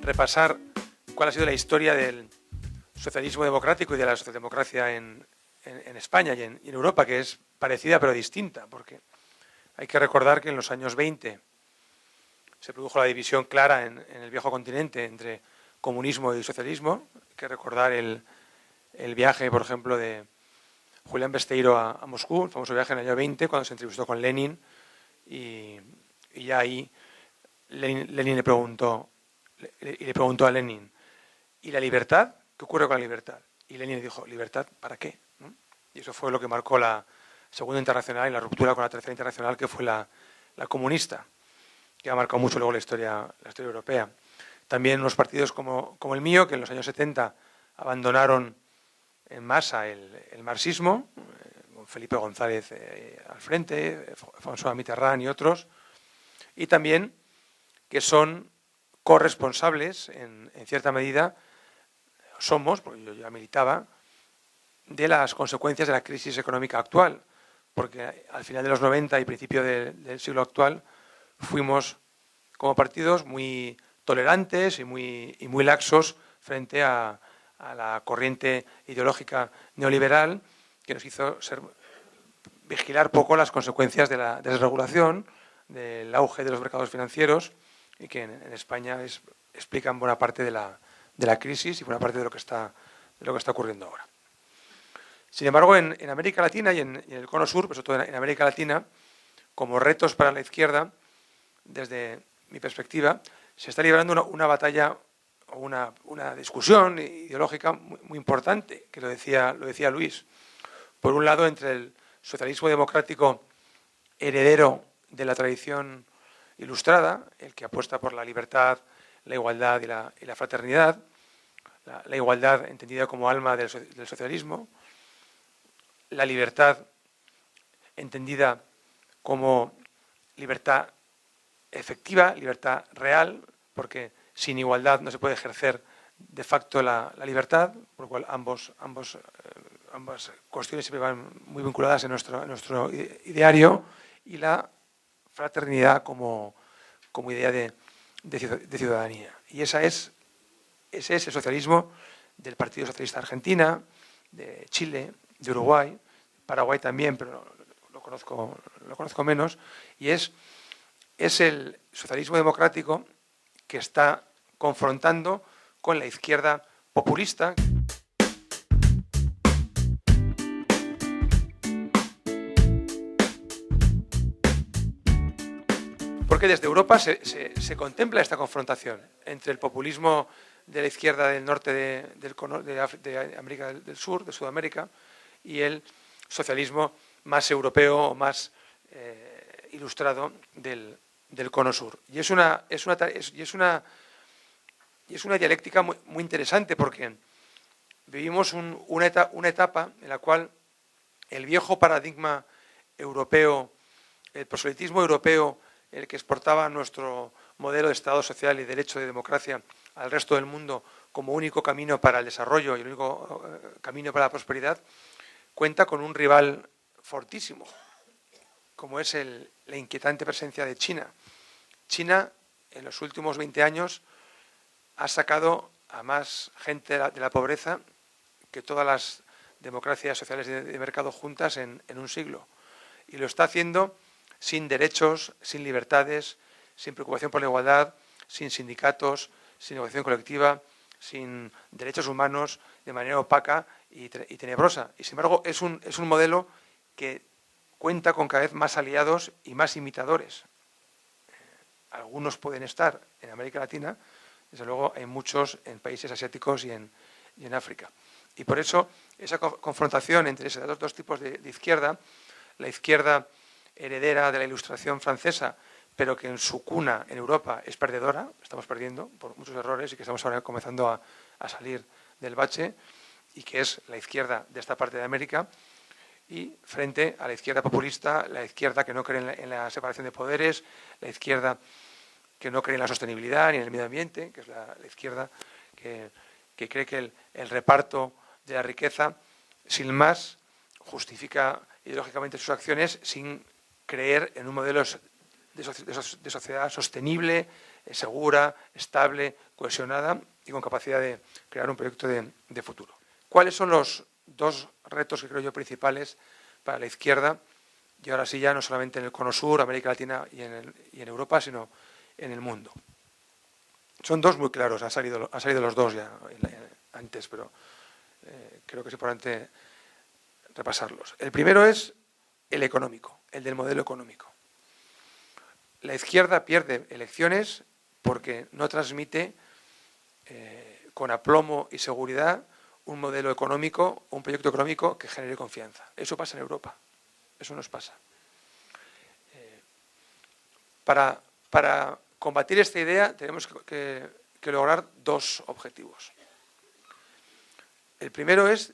repasar cuál ha sido la historia del socialismo democrático y de la socialdemocracia en España y en Europa, que es parecida pero distinta, porque hay que recordar que en los años 20 se produjo la división clara en el viejo continente entre comunismo y socialismo. Hay que recordar el viaje, por ejemplo, de Julián Besteiro a Moscú, el famoso viaje en el año 20, cuando se entrevistó con Lenin, y ya ahí Lenin le preguntó a Lenin: ¿y la libertad? ¿Qué ocurre con la libertad? Y Lenin dijo: ¿libertad para qué? ¿No? Y eso fue lo que marcó la Segunda Internacional y la ruptura con la Tercera Internacional, que fue la comunista, que ha marcado mucho luego la historia europea. También unos partidos como el mío, que en los años 70 abandonaron en masa el marxismo, con Felipe González al frente, François Mitterrand y otros, y también que son corresponsables, en cierta medida, somos, porque yo ya militaba, de las consecuencias de la crisis económica actual, porque al final de los 90 y principio del siglo actual fuimos como partidos muy tolerantes y muy laxos frente a la corriente ideológica neoliberal, que nos hizo vigilar poco las consecuencias de la desregulación, del auge de los mercados financieros, y que en España explican buena parte de la crisis y buena parte de lo que está ocurriendo ahora. Sin embargo, en América Latina y en el Cono Sur, sobre todo en América Latina, como retos para la izquierda, desde mi perspectiva, se está librando una batalla o una discusión ideológica muy importante, que lo decía Luis. Por un lado, entre el socialismo democrático heredero de la tradición ilustrada, el que apuesta por la libertad, la igualdad y la fraternidad, la igualdad entendida como alma del socialismo, la libertad entendida como libertad efectiva, libertad real, porque sin igualdad no se puede ejercer de facto la libertad, por lo cual ambas cuestiones siempre van muy vinculadas en nuestro ideario, y la fraternidad como idea de ciudadanía. Y ese es el socialismo del Partido Socialista Argentina, de Chile, de Uruguay, Paraguay también, pero lo conozco menos, y es el socialismo democrático que está confrontando con la izquierda populista. Porque desde Europa se contempla esta confrontación entre el populismo de la izquierda del norte de América del Sur, de Sudamérica, y el socialismo más europeo o más ilustrado del Cono Sur. Y es una dialéctica muy interesante, porque vivimos una etapa en la cual el viejo paradigma europeo, el proselitismo europeo, el que exportaba nuestro modelo de Estado social y derecho de democracia al resto del mundo como único camino para el desarrollo y el único camino para la prosperidad, cuenta con un rival fortísimo, como es la inquietante presencia de China. China, en los últimos 20 años, ha sacado a más gente de la pobreza que todas las democracias sociales de mercado juntas en un siglo. Y lo está haciendo sin derechos, sin libertades, sin preocupación por la igualdad, sin sindicatos, sin negociación colectiva, sin derechos humanos, de manera opaca y tenebrosa. Y sin embargo es un modelo que cuenta con cada vez más aliados y más imitadores. Algunos pueden estar en América Latina, desde luego hay muchos en países asiáticos y en África. Y por eso esa confrontación entre esos dos tipos de izquierda, la izquierda heredera de la Ilustración francesa, pero que en su cuna en Europa es perdedora, estamos perdiendo por muchos errores y que estamos ahora comenzando a salir del bache, y que es la izquierda de esta parte de América, y frente a la izquierda populista, la izquierda que no cree en la separación de poderes, la izquierda que no cree en la sostenibilidad ni en el medio ambiente, que es la izquierda que cree que el reparto de la riqueza sin más justifica ideológicamente sus acciones, sin creer en un modelo de sociedad sostenible, segura, estable, cohesionada y con capacidad de crear un proyecto de futuro. ¿Cuáles son los dos retos que creo yo principales para la izquierda? Y ahora sí ya no solamente en el Cono Sur, América Latina y en Europa, sino en el mundo. Son dos muy claros, han salido los dos ya antes, pero creo que es importante repasarlos. El primero es el económico, el del modelo económico. La izquierda pierde elecciones porque no transmite con aplomo y seguridad un modelo económico, un proyecto económico que genere confianza. Eso pasa en Europa, eso nos pasa. Para combatir esta idea tenemos que lograr dos objetivos. El primero es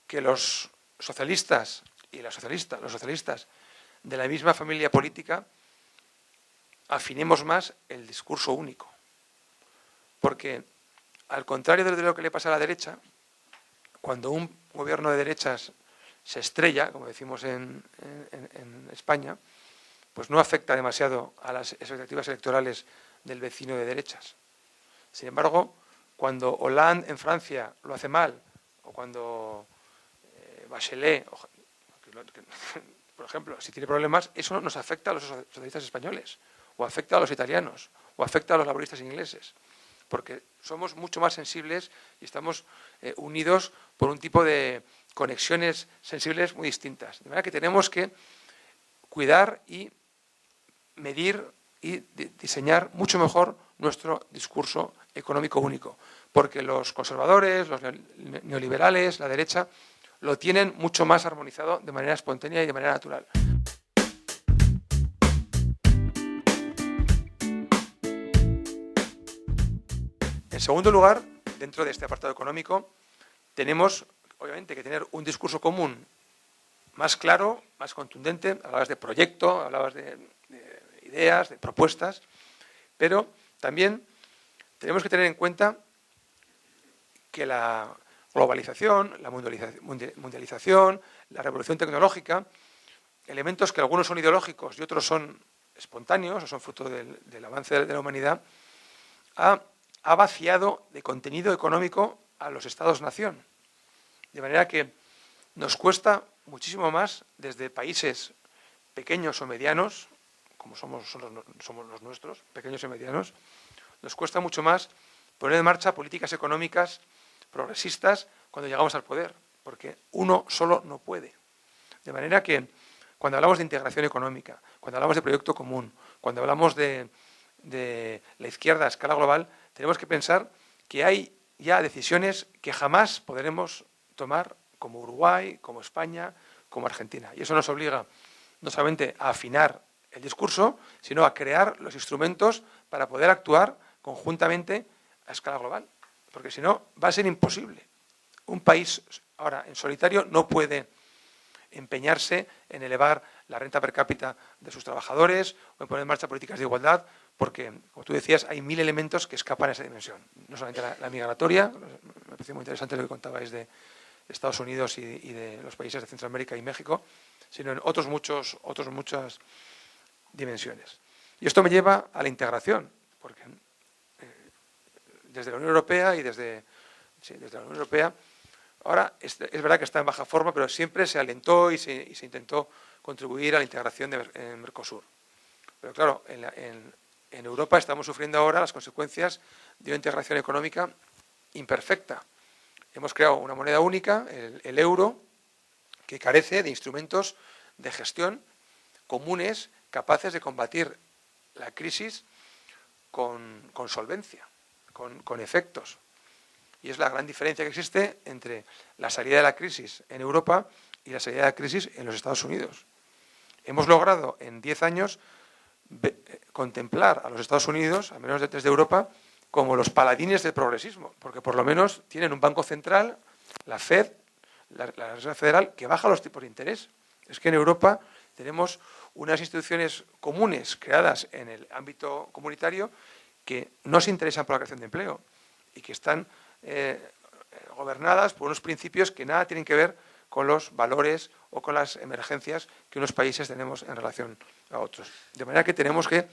que los socialistas y los socialistas de la misma familia política afinemos más el discurso único. Porque, al contrario de lo que le pasa a la derecha, cuando un gobierno de derechas se estrella, como decimos en España, pues no afecta demasiado a las expectativas electorales del vecino de derechas. Sin embargo, cuando Hollande en Francia lo hace mal, o cuando Bachelet, por ejemplo, si tiene problemas, eso nos afecta a los socialistas españoles, o afecta a los italianos, o afecta a los laboristas ingleses, porque somos mucho más sensibles y estamos unidos por un tipo de conexiones sensibles muy distintas. De manera que tenemos que cuidar y medir y diseñar mucho mejor nuestro discurso económico único, porque los conservadores, los neoliberales, la derecha, lo tienen mucho más armonizado de manera espontánea y de manera natural. En segundo lugar, dentro de este apartado económico, tenemos, obviamente, que tener un discurso común más claro, más contundente. Hablabas de proyecto, hablabas de ideas, de propuestas, pero también tenemos que tener en cuenta que la globalización, la mundialización, la revolución tecnológica, elementos que algunos son ideológicos y otros son espontáneos o son fruto del avance de la humanidad, ha vaciado de contenido económico a los Estados-nación. De manera que nos cuesta muchísimo más desde países pequeños o medianos, como somos los nuestros, pequeños y medianos, nos cuesta mucho más poner en marcha políticas económicas progresistas cuando llegamos al poder, porque uno solo no puede. De manera que cuando hablamos de integración económica, cuando hablamos de proyecto común, cuando hablamos de la izquierda a escala global, tenemos que pensar que hay ya decisiones que jamás podremos tomar como Uruguay, como España, como Argentina. Y eso nos obliga no solamente a afinar el discurso, sino a crear los instrumentos para poder actuar conjuntamente a escala global. Porque si no, va a ser imposible. Un país ahora en solitario no puede empeñarse en elevar la renta per cápita de sus trabajadores o en poner en marcha políticas de igualdad, porque, como tú decías, hay 1000 elementos que escapan a esa dimensión. No solamente la migratoria, me pareció muy interesante lo que contabais de Estados Unidos y de los países de Centroamérica y México, sino en otras muchas dimensiones. Y esto me lleva a la integración, porque desde la Unión Europea y desde la Unión Europea, ahora es verdad que está en baja forma, pero siempre se alentó y se intentó contribuir a la integración en Mercosur. Pero claro, en Europa estamos sufriendo ahora las consecuencias de una integración económica imperfecta. Hemos creado una moneda única, el euro, que carece de instrumentos de gestión comunes capaces de combatir la crisis con solvencia, con efectos. Y es la gran diferencia que existe entre la salida de la crisis en Europa y la salida de la crisis en los Estados Unidos. Hemos logrado en 10 años contemplar a los Estados Unidos, al menos desde Europa, como los paladines del progresismo, porque por lo menos tienen un banco central, la Fed, la Reserva Federal, que baja los tipos de interés. Es que en Europa tenemos unas instituciones comunes creadas en el ámbito comunitario que no se interesan por la creación de empleo y que están gobernadas por unos principios que nada tienen que ver con los valores o con las emergencias que unos países tenemos en relación a otros. De manera que tenemos que,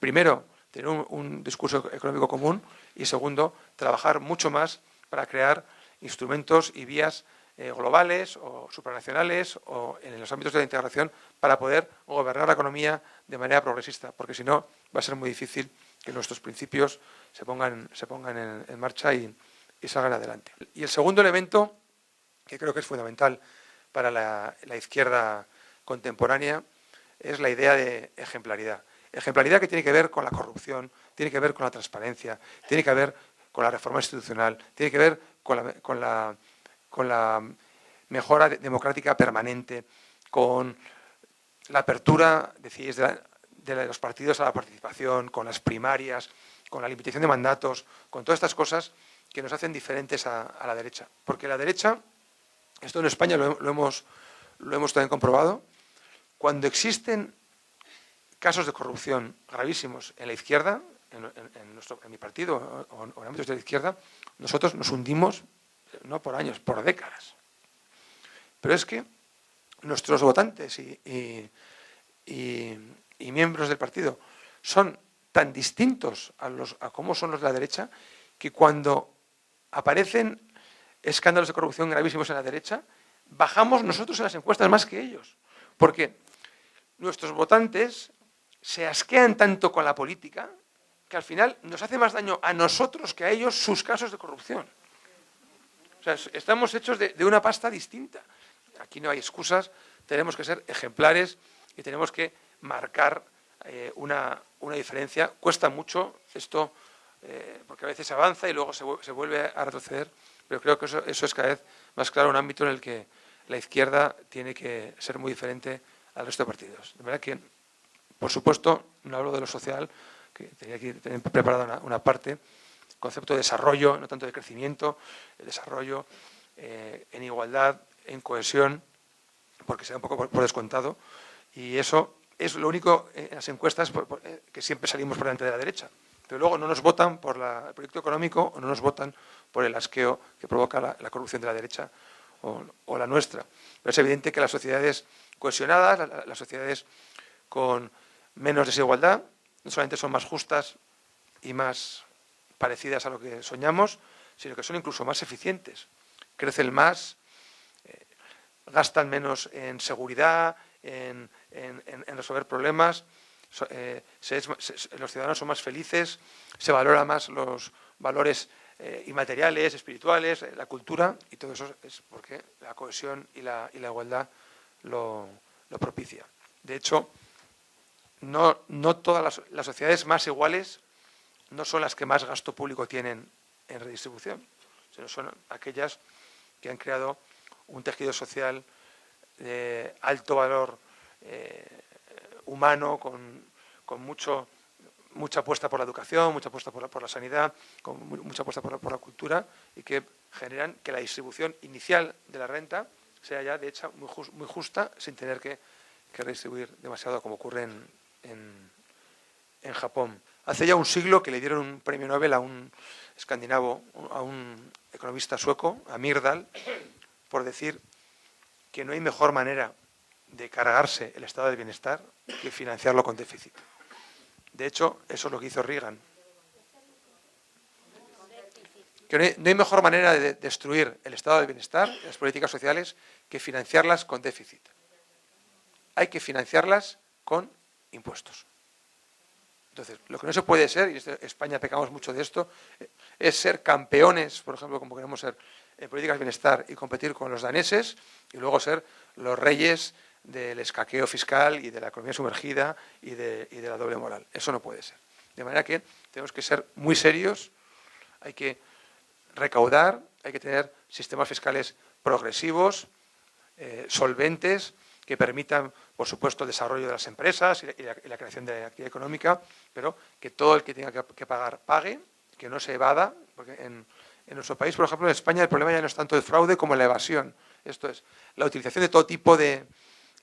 primero, tener un discurso económico común y segundo, trabajar mucho más para crear instrumentos y vías globales o supranacionales o en los ámbitos de la integración para poder gobernar la economía de manera progresista, porque si no va a ser muy difícil que nuestros principios se pongan en marcha y salgan adelante. Y el segundo elemento, que creo que es fundamental para la izquierda contemporánea, es la idea de ejemplaridad. Ejemplaridad que tiene que ver con la corrupción, tiene que ver con la transparencia, tiene que ver con la reforma institucional, tiene que ver con la mejora democrática permanente, con la apertura, decís, de los partidos a la participación, con las primarias, con la limitación de mandatos, con todas estas cosas que nos hacen diferentes a la derecha. Porque la derecha, esto en España lo hemos también comprobado, cuando existen casos de corrupción gravísimos en la izquierda, en mi partido o en ámbitos de la izquierda, nosotros nos hundimos no por años, por décadas. Pero es que nuestros votantes y miembros del partido son tan distintos a cómo son los de la derecha que cuando aparecen escándalos de corrupción gravísimos en la derecha, bajamos nosotros en las encuestas más que ellos. Porque nuestros votantes se asquean tanto con la política que al final nos hace más daño a nosotros que a ellos sus casos de corrupción. O sea, estamos hechos de una pasta distinta. Aquí no hay excusas, tenemos que ser ejemplares y tenemos que marcar una diferencia. Cuesta mucho esto, porque a veces se avanza y luego se vuelve a retroceder, pero creo que eso es cada vez más claro, un ámbito en el que la izquierda tiene que ser muy diferente al resto de partidos. De manera que, por supuesto, no hablo de lo social, que tenía que tener preparada una parte, concepto de desarrollo, no tanto de crecimiento, el desarrollo en igualdad, en cohesión, porque se da un poco por descontado, y eso es lo único en las encuestas que siempre salimos por delante de la derecha. Pero luego no nos votan por el proyecto económico o no nos votan por el asqueo que provoca la corrupción de la derecha o la nuestra. Pero es evidente que las sociedades cohesionadas, las sociedades con menos desigualdad, no solamente son más justas y más parecidas a lo que soñamos, sino que son incluso más eficientes. Crecen más, gastan menos en seguridad, en resolver problemas, los ciudadanos son más felices, se valoran más los valores inmateriales, espirituales, la cultura, y todo eso es porque la cohesión y la igualdad lo propicia. De hecho, no todas las sociedades más iguales no son las que más gasto público tienen en redistribución, sino son aquellas que han creado un tejido social de alto valor humano, con mucha apuesta por la educación, mucha apuesta por la sanidad, con mucha apuesta por la cultura, y que generan que la distribución inicial de la renta sea ya, de hecho, muy justa, sin tener que redistribuir demasiado, como ocurre en Japón. Hace ya un siglo que le dieron un premio Nobel a un escandinavo, a un economista sueco, a Myrdal, por decir que no hay mejor manera de cargarse el estado del bienestar que financiarlo con déficit. De hecho, eso es lo que hizo Reagan. Que no hay mejor manera de destruir el estado del bienestar, las políticas sociales, que financiarlas con déficit. Hay que financiarlas con impuestos. Entonces, lo que no se puede ser, y en España pecamos mucho de esto, es ser campeones, por ejemplo, como queremos ser en políticas de bienestar y competir con los daneses, y luego ser los reyes del escaqueo fiscal y de la economía sumergida y de la doble moral. Eso no puede ser. De manera que tenemos que ser muy serios, hay que recaudar, hay que tener sistemas fiscales progresivos, solventes, que permitan, por supuesto, el desarrollo de las empresas y la creación de actividad económica, pero que todo el que tenga que pagar, pague, que no se evada, porque en nuestro país, por ejemplo, en España, el problema ya no es tanto el fraude como la evasión. Esto es, la utilización de todo tipo de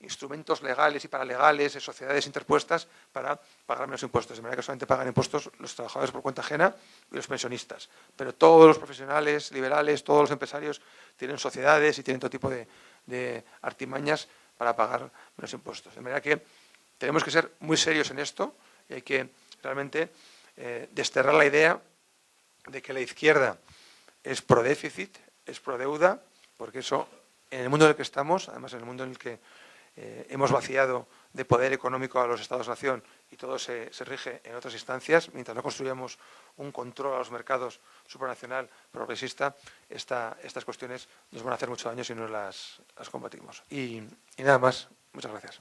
instrumentos legales y paralegales, de sociedades interpuestas para pagar menos impuestos. De manera que solamente pagan impuestos los trabajadores por cuenta ajena y los pensionistas. Pero todos los profesionales, liberales, todos los empresarios tienen sociedades y tienen todo tipo de artimañas para pagar menos impuestos. De manera que tenemos que ser muy serios en esto y hay que realmente desterrar la idea de que la izquierda es pro déficit, es pro deuda, porque eso, en el mundo en el que estamos, además en el mundo en el que hemos vaciado de poder económico a los Estados-nación y todo se rige en otras instancias, mientras no construyamos un control a los mercados supranacional progresista, estas cuestiones nos van a hacer mucho daño si no las combatimos. Y nada más. Muchas gracias.